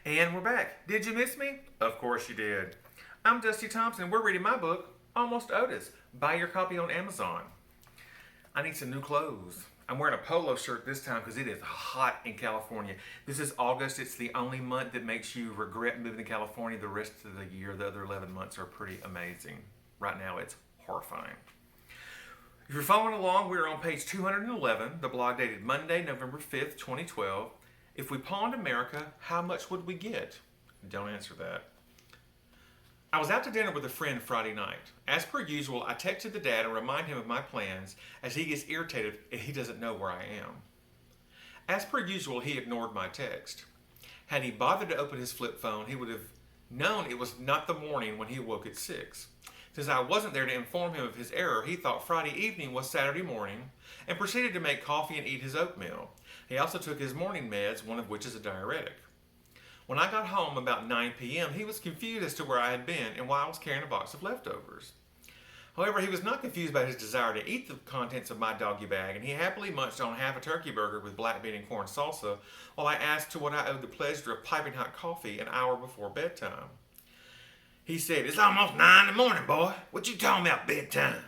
And we're back. Did you miss me? Of course you did. I'm Dusty Thompson. We're reading my book, Almost Odis. Buy your copy on Amazon. I need some new clothes. I'm wearing a polo shirt this time because it is hot in California. This is August. It's the only month that makes you regret moving to California. The rest of the year, the other 11 months, are pretty amazing. Right now, it's horrifying. If you're following along, we're on page 211, the blog dated Monday, November 5th, 2012. If we pawned America, how much would we get? Don't answer that. I was out to dinner with a friend Friday night. As per usual, I texted the dad and remind him of my plans as he gets irritated if he doesn't know where I am. As per usual, he ignored my text. Had he bothered to open his flip phone, he would have known it was not the morning when he awoke at 6. Since I wasn't there to inform him of his error, he thought Friday evening was Saturday morning and proceeded to make coffee and eat his oatmeal. He also took his morning meds, one of which is a diuretic. When I got home about 9 p.m., he was confused as to where I had been and why I was carrying a box of leftovers. However, he was not confused by his desire to eat the contents of my doggy bag, and he happily munched on half a turkey burger with black bean and corn salsa while I asked to what I owed the pleasure of piping hot coffee an hour before bedtime. He said, "It's almost 9 in the morning, boy. What you talking about bedtime?"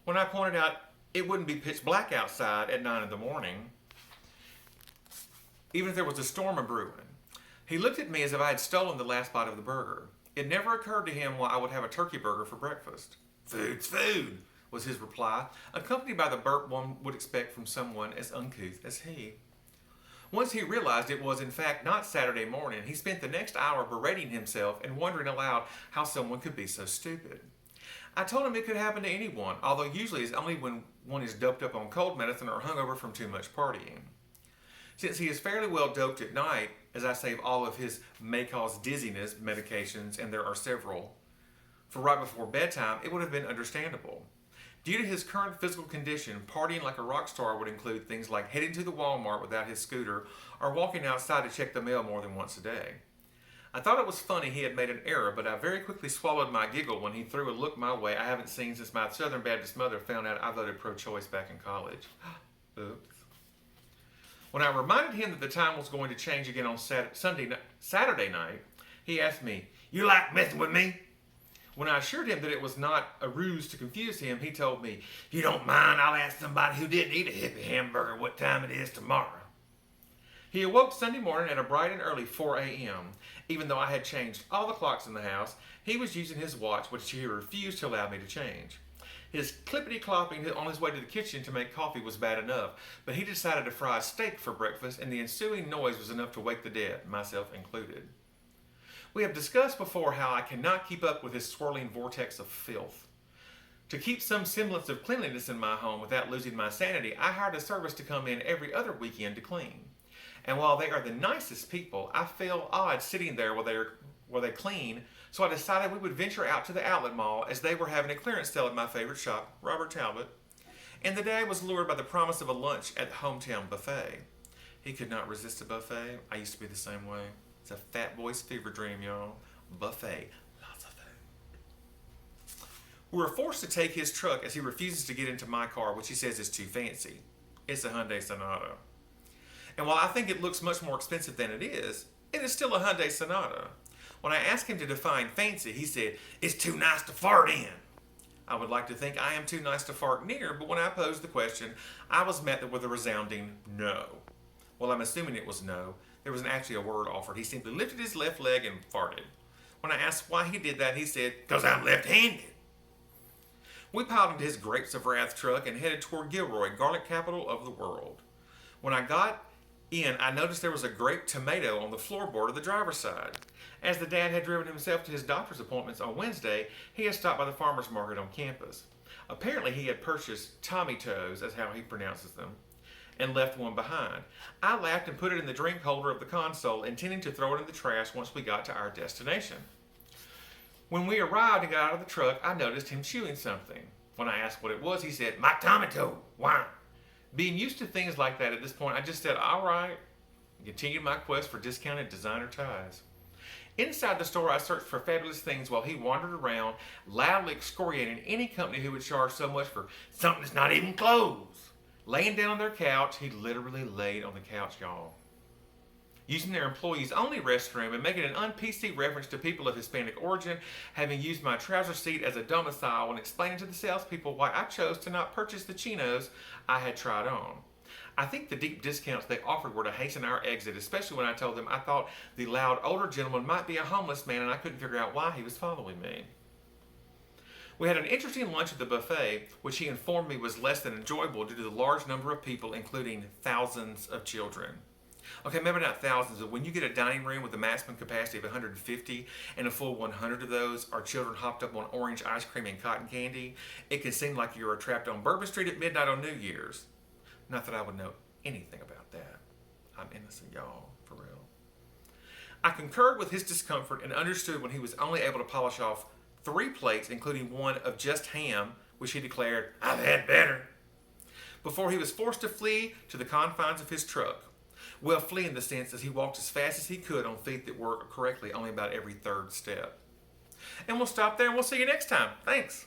When I pointed out it wouldn't be pitch black outside at 9 in the morning, even if there was a storm a-brewing. He looked at me as if I had stolen the last bite of the burger. It never occurred to him why I would have a turkey burger for breakfast. "Food's food," was his reply, accompanied by the burp one would expect from someone as uncouth as he. Once he realized it was in fact not Saturday morning, he spent the next hour berating himself and wondering aloud how someone could be so stupid. I told him it could happen to anyone, although usually it's only when one is doped up on cold medicine or hungover from too much partying. Since he is fairly well doped at night, as I save all of his may cause dizziness medications, and there are several, for right before bedtime, it would have been understandable. Due to his current physical condition, partying like a rock star would include things like heading to the Walmart without his scooter or walking outside to check the mail more than once a day. I thought it was funny he had made an error, but I very quickly swallowed my giggle when he threw a look my way I haven't seen since my Southern Baptist mother found out I voted pro-choice back in college. Oops. When I reminded him that the time was going to change again on Saturday night, he asked me, "You like messing with me?" When I assured him that it was not a ruse to confuse him, he told me, "If you don't mind, I'll ask somebody who didn't eat a hippie hamburger what time it is tomorrow." He awoke Sunday morning at a bright and early 4 a.m. Even though I had changed all the clocks in the house, he was using his watch, which he refused to allow me to change. His clippity-clopping on his way to the kitchen to make coffee was bad enough, but he decided to fry a steak for breakfast, and the ensuing noise was enough to wake the dead, myself included. We have discussed before how I cannot keep up with his swirling vortex of filth. To keep some semblance of cleanliness in my home without losing my sanity, I hired a service to come in every other weekend to clean. And while they are the nicest people, I feel odd sitting there while they clean, so I decided we would venture out to the outlet mall as they were having a clearance sale at my favorite shop, Robert Talbot, and the dad was lured by the promise of a lunch at the hometown buffet. He could not resist a buffet. I used to be the same way. It's a fat boy's fever dream, y'all. Buffet. Lots of food. We were forced to take his truck as he refuses to get into my car, which he says is too fancy. It's a Hyundai Sonata. And while I think it looks much more expensive than it is still a Hyundai Sonata. When I asked him to define fancy, he said, "It's too nice to fart in." I would like to think I am too nice to fart near, but when I posed the question, I was met with a resounding no. Well, I'm assuming it was no. There wasn't actually a word offered. He simply lifted his left leg and farted. When I asked why he did that, he said, "'Cause I'm left-handed." We piled into his Grapes of Wrath truck and headed toward Gilroy, garlic capital of the world. When I got in, I noticed there was a grape tomato on the floorboard of the driver's side. As the dad had driven himself to his doctor's appointments on Wednesday, he had stopped by the farmer's market on campus. Apparently he had purchased Tommy Toes, as how he pronounces them, and left one behind. I laughed and put it in the drink holder of the console, intending to throw it in the trash once we got to our destination. When we arrived and got out of the truck, I noticed him chewing something. When I asked what it was, he said, "My Tommy Toe. Why?" Being used to things like that at this point, I just said, "All right," and continued my quest for discounted designer ties. Inside the store, I searched for fabulous things while he wandered around, loudly excoriating any company who would charge so much for something that's not even clothes. Laying down on their couch, he literally laid on the couch, y'all. using their employees-only restroom and making an un-PC reference to people of Hispanic origin, having used my trouser seat as a domicile, and explaining to the salespeople why I chose to not purchase the chinos I had tried on. I think the deep discounts they offered were to hasten our exit, especially when I told them I thought the loud older gentleman might be a homeless man and I couldn't figure out why he was following me. We had an interesting lunch at the buffet, which he informed me was less than enjoyable due to the large number of people, including thousands of children. Okay, maybe not thousands, but when you get a dining room with a maximum capacity of 150 and a full 100 of those are children hopped up on orange ice cream and cotton candy, it can seem like you are trapped on Bourbon Street at midnight on New Year's. Not that I would know anything about that. I'm innocent, y'all, for real. I concurred with his discomfort and understood when he was only able to polish off 3 plates, including one of just ham, which he declared, "I've had better," before he was forced to flee to the confines of his truck. Well, flee in the sense as he walked as fast as he could on feet that work correctly only about every 3rd step. And we'll stop there and we'll see you next time. Thanks.